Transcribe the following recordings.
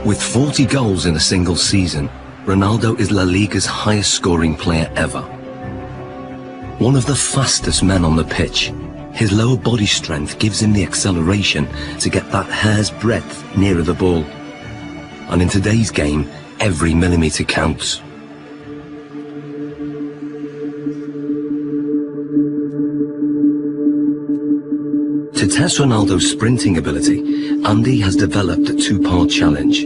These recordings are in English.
With 40 goals in a single season, Ronaldo is La Liga's highest scoring player ever. One of the fastest men on the pitch, his lower body strength gives him the acceleration to get that hair's breadth nearer the ball. And in today's game, every millimetre counts. To test Ronaldo's sprinting ability, Andy has developed a two-part challenge.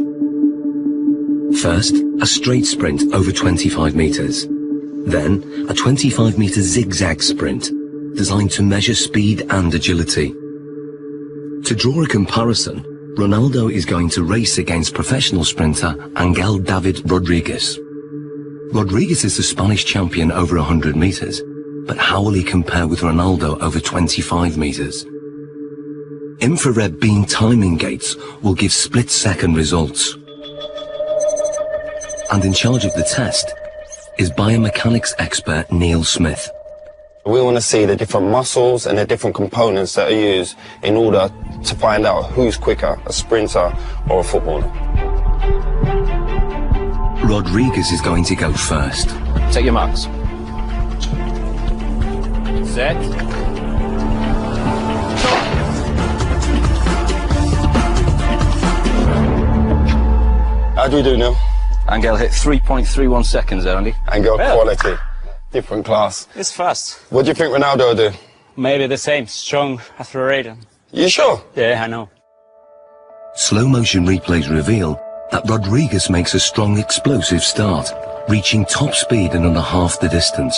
First, a straight sprint over 25 metres. Then, a 25-metre zigzag sprint, designed to measure speed and agility. To draw a comparison, Ronaldo is going to race against professional sprinter Angel David Rodriguez. Rodriguez is the Spanish champion over 100 metres, but how will he compare with Ronaldo over 25 metres? Infrared beam timing gates will give split-second results. And in charge of the test is biomechanics expert Neil Smith. We want to see the different muscles and the different components that are used in order to find out who's quicker, a sprinter or a footballer. Rodriguez is going to go first. Take your marks. Set. How do we do, Neil? Angel hit 3.31 seconds there, Andy. Angel quality, different class. It's fast. What do you think Ronaldo will do? Maybe the same, strong, accelerated. You sure? Yeah, I know. Slow motion replays reveal that Rodriguez makes a strong explosive start, reaching top speed in under half the distance.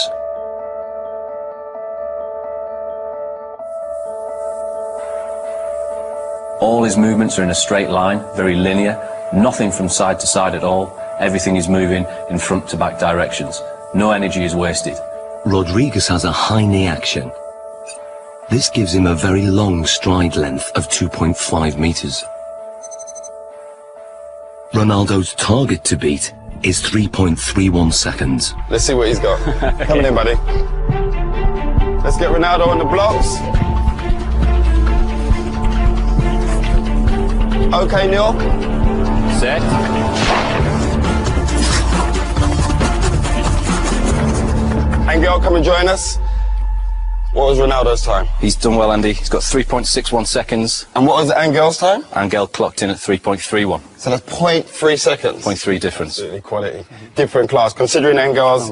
All his movements are in a straight line, very linear, nothing from side to side at all. Everything is moving in front to back directions. No energy is wasted. Rodriguez has a high knee action. This gives him a very long stride length of 2.5 metres. Ronaldo's target to beat is 3.31 seconds. Let's see what he's got. Come in, buddy. Let's get Ronaldo on the blocks. Okay, Neil. Set. Angel, come and join us. What was Ronaldo's time? He's done well, Andy. He's got 3.61 seconds. And what was Angel's time? Angel clocked in at 3.31. So that's 0.3 seconds. 0.3 difference. Absolutely quality. Different class. Considering Angel's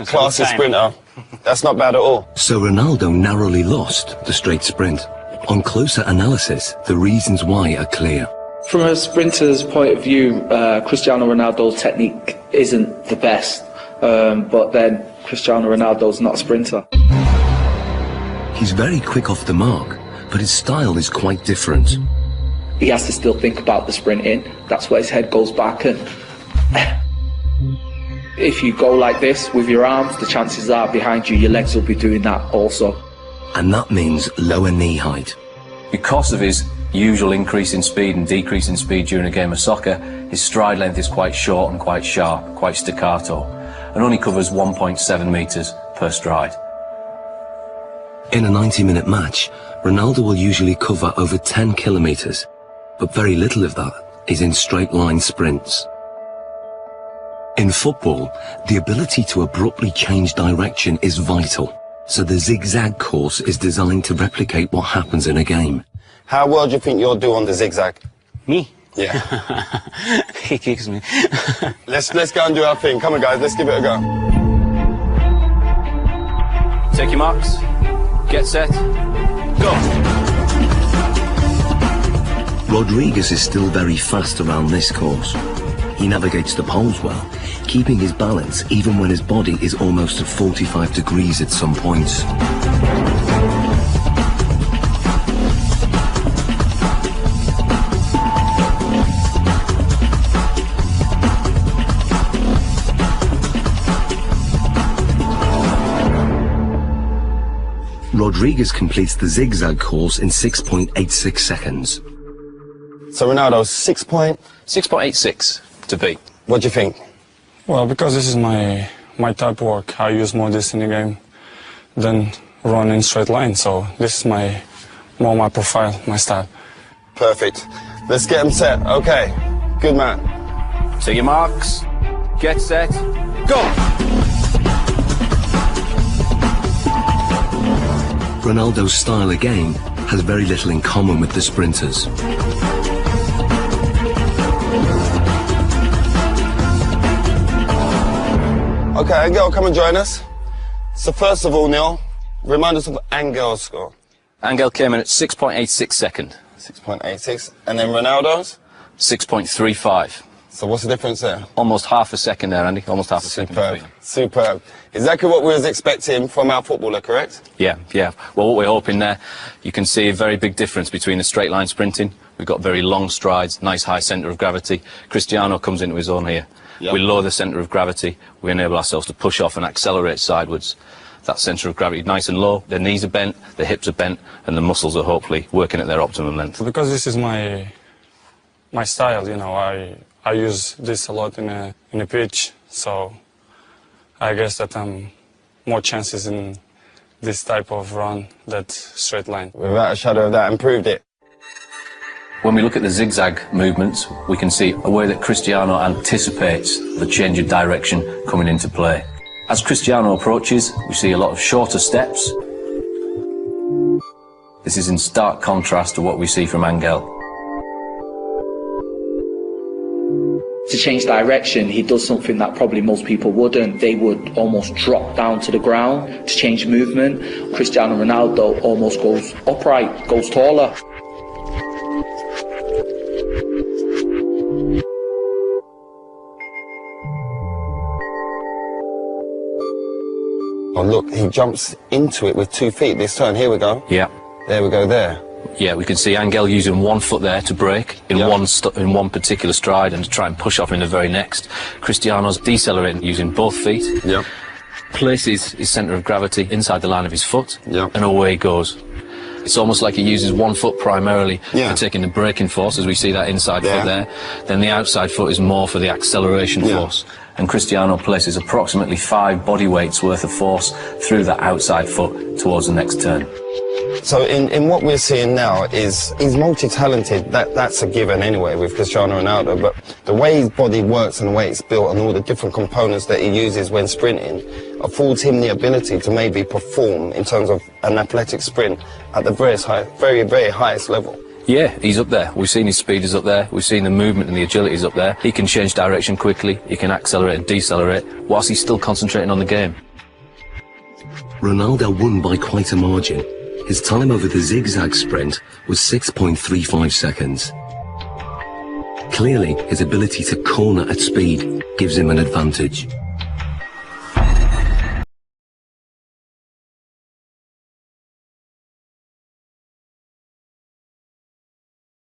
class as sprinter, that's not bad at all. So Ronaldo narrowly lost the straight sprint. On closer analysis, the reasons why are clear. From a sprinter's point of view, Cristiano Ronaldo's technique isn't the best, but then Cristiano Ronaldo's not a sprinter. He's very quick off the mark, but his style is quite different. He has to still think about the sprinting. That's where his head goes back, and if you go like this with your arms, the chances are behind you, your legs will be doing that also. And that means lower knee height. Because of his usual increase in speed and decrease in speed during a game of soccer, his stride length is quite short and quite sharp, quite staccato, and only covers 1.7 metres per stride. In a 90-minute match, Ronaldo will usually cover over 10 kilometres, but very little of that is in straight-line sprints. In football, the ability to abruptly change direction is vital, so the zigzag course is designed to replicate what happens in a game. How well do you think you'll do on the zigzag? Me? Yeah. He kicks me. Let's go and do our thing. Come on, guys, let's give it a go. Take your marks. Get set. Go. Rodriguez is still very fast around this course. He navigates the poles well, keeping his balance even when his body is almost at 45 degrees at some points. Rodriguez completes the zigzag course in 6.86 seconds. So Ronaldo, 6.86 to beat. What do you think? Well, because this is my type of work, I use more this in the game than run in straight line. So this is more my profile, my style. Perfect. Let's get him set. Okay. Good man. Take your marks. Get set. Go! Ronaldo's style again has very little in common with the sprinters. Okay, Angel, come and join us. So first of all, Neil, remind us of Angel's score. Angel came in at 6.86 second. 6.86. And then Ronaldo's? 6.35. So what's the difference there? Almost half a second there, Andy. Almost half a second. Superb. Superb. Exactly what we was expecting from our footballer, correct? Yeah. Well, what we're hoping there, you can see a very big difference between the straight line sprinting. We've got very long strides, nice high centre of gravity. Cristiano comes into his own here. Yep. We lower the centre of gravity. We enable ourselves to push off and accelerate sidewards. That centre of gravity nice and low. Their knees are bent, their hips are bent, and the muscles are hopefully working at their optimum length. Because this is my style, you know, I use this a lot in a pitch, so I guess that I'm more chances in this type of run than straight line. Without a shadow of that, improved it. When we look at the zigzag movements, we can see a way that Cristiano anticipates the change of direction coming into play. As Cristiano approaches, we see a lot of shorter steps. This is in stark contrast to what we see from Angel. To change direction, he does something that probably most people wouldn't. They would almost drop down to the ground to change movement. Cristiano Ronaldo almost goes upright, goes taller. Oh, look, he jumps into it with 2 feet this turn. Here we go. Yeah. There we go, there. Yeah, we can see Angel using 1 foot there to break in one particular stride and to try and push off in the very next. Cristiano's decelerating using both feet. Yep. Places his centre of gravity inside the line of his foot. Yep. And away he goes. It's almost like he uses 1 foot primarily for taking the braking force, as we see that inside foot there. Then the outside foot is more for the acceleration force. And Cristiano places approximately 5 body weights worth of force through that outside foot towards the next turn. So in what we're seeing now is he's multi-talented. That's a given anyway with Cristiano Ronaldo, but the way his body works and the way it's built and all the different components that he uses when sprinting affords him the ability to maybe perform in terms of an athletic sprint at the very, very highest level. Yeah, he's up there. We've seen his speed is up there. We've seen the movement and the agility is up there. He can change direction quickly. He can accelerate and decelerate whilst he's still concentrating on the game. Ronaldo won by quite a margin. His time over the zigzag sprint was 6.35 seconds. Clearly, his ability to corner at speed gives him an advantage.